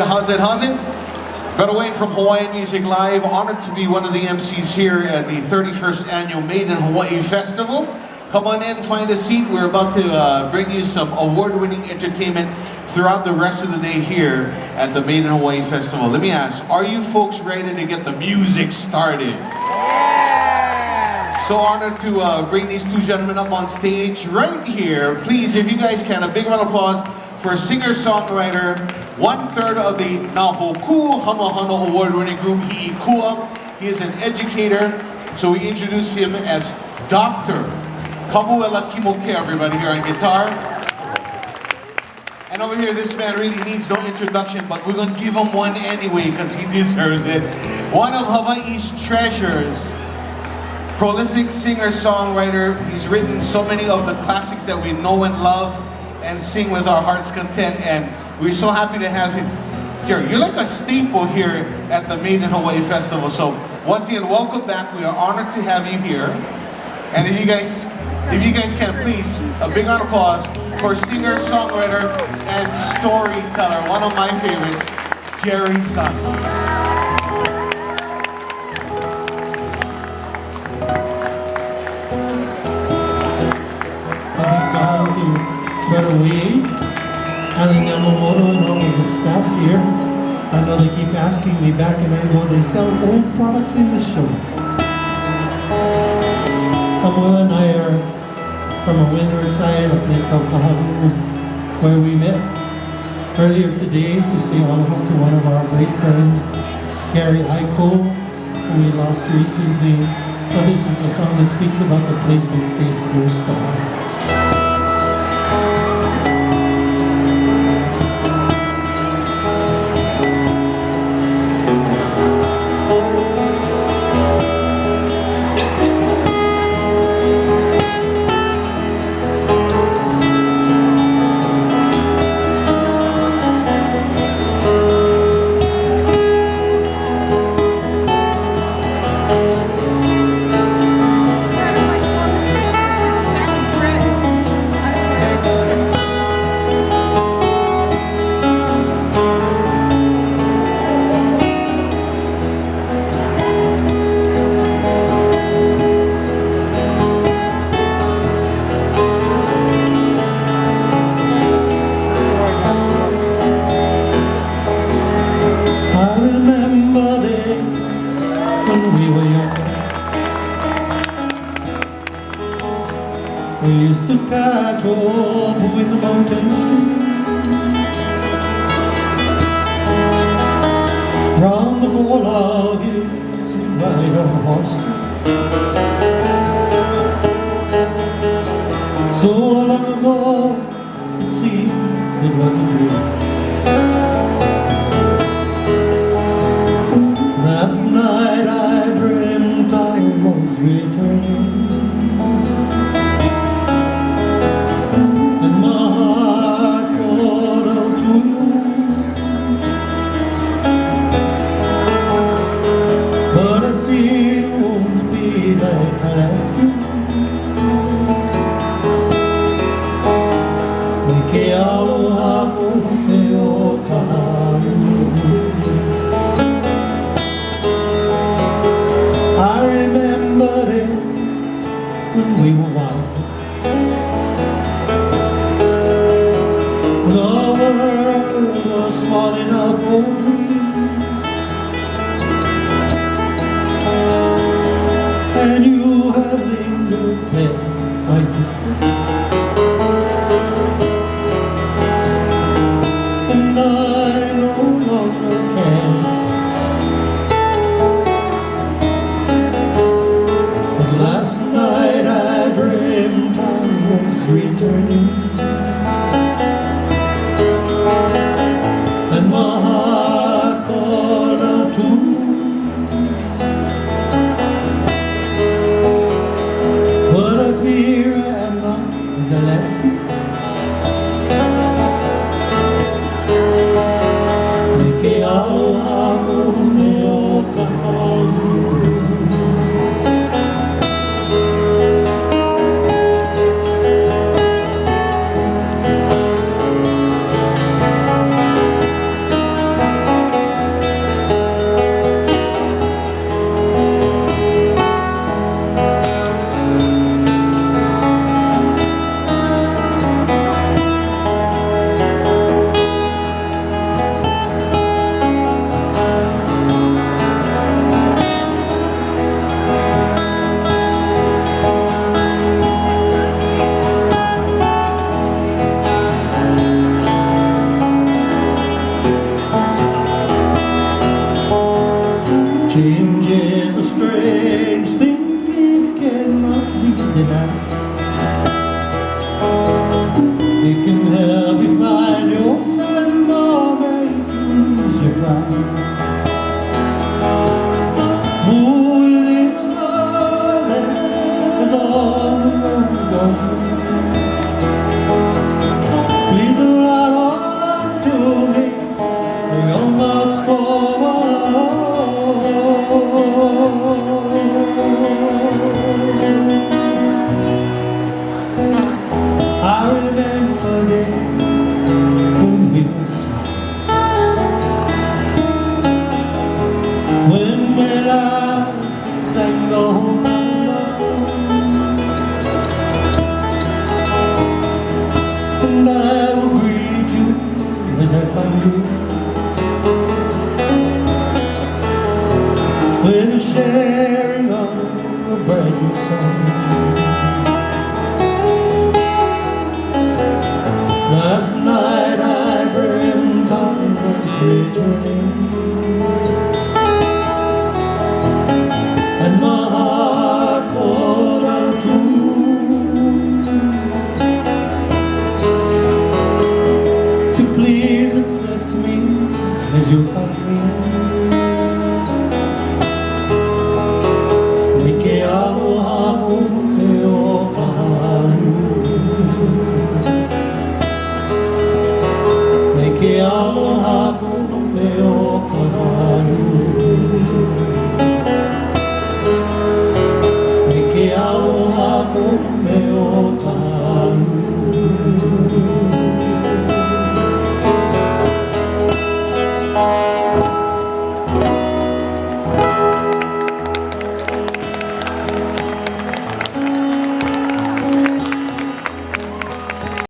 it? How's it? How's it? By the way, from Hawaiian Music Live, honored to be one of the MCs here at the 31st Annual Made in Hawaii Festival. Come on in, find a seat. We're about to bring you some award-winning entertainment throughout the rest of the day here at the Made in Hawaii Festival. Let me ask, are you folks ready to get the music started? Yeah! So honored to bring these two gentlemen up on stage right here. Please, if you guys can, a big round of applause for singer-songwriter, one-third of the Kuʻu Hano award-winning group, Kuʻu. He is an educator, so we introduce him as Dr. Kamuela Kimokeo, everybody, here on guitar. And over here, this man really needs no introduction, but we're going to give him one anyway, because he deserves it. One of Hawaii's treasures, prolific singer-songwriter. He's written so many of the classics that we know and love and sing with our heart's content, and we're so happy to have him. Jerry, you're like a staple here at the Made in Hawaii Festival, so once again, welcome back. We are honored to have you here. And if you guys can, please, a big round of applause for singer, songwriter, and storyteller, one of my favorites, Jerry Santos. Brother Wade, Alan Yamamoto, and all of the staff here. I know they keep asking me back and I go, they sell old products in the show. Kamuela and I are from a windward side, a place called Kahaluʻu, where we met earlier today to say aloha to one of our great friends, Gary Aiko, who we lost recently. So this is a song that speaks about the place that stays close to our hearts. We used to catch up in the mountain stream, round the koala hills we ride on horseback. So long ago, it seems it was a dream. Last night I dreamt I was returning, and my heart called out to you. But I feel it won't be like I left you. Ke aloha pohe o Kahaluʻu. I remember days when we were wiser, when our world was small enough for dreams, and you have lingered there, my sister, and I no longer can say. Last night I dreamt I was returning, and my heart Change is a strange thing, it cannot be denied. It can help you find your sun, or make you lose your pride. Move with its loving is all the road to go. Please ride on to me, we all must go alone. I remember days when we were small, when I sang the whole and I will greet you as I find you, with a sharing of a brand new song. Last night I dreamt of us returning, and my heart called out to you. Please accept me as you find me. Mike aloha me o Kahaluʻu. Mike aloha me o Kahaluʻu. Mike aloha me o Kahaluʻu.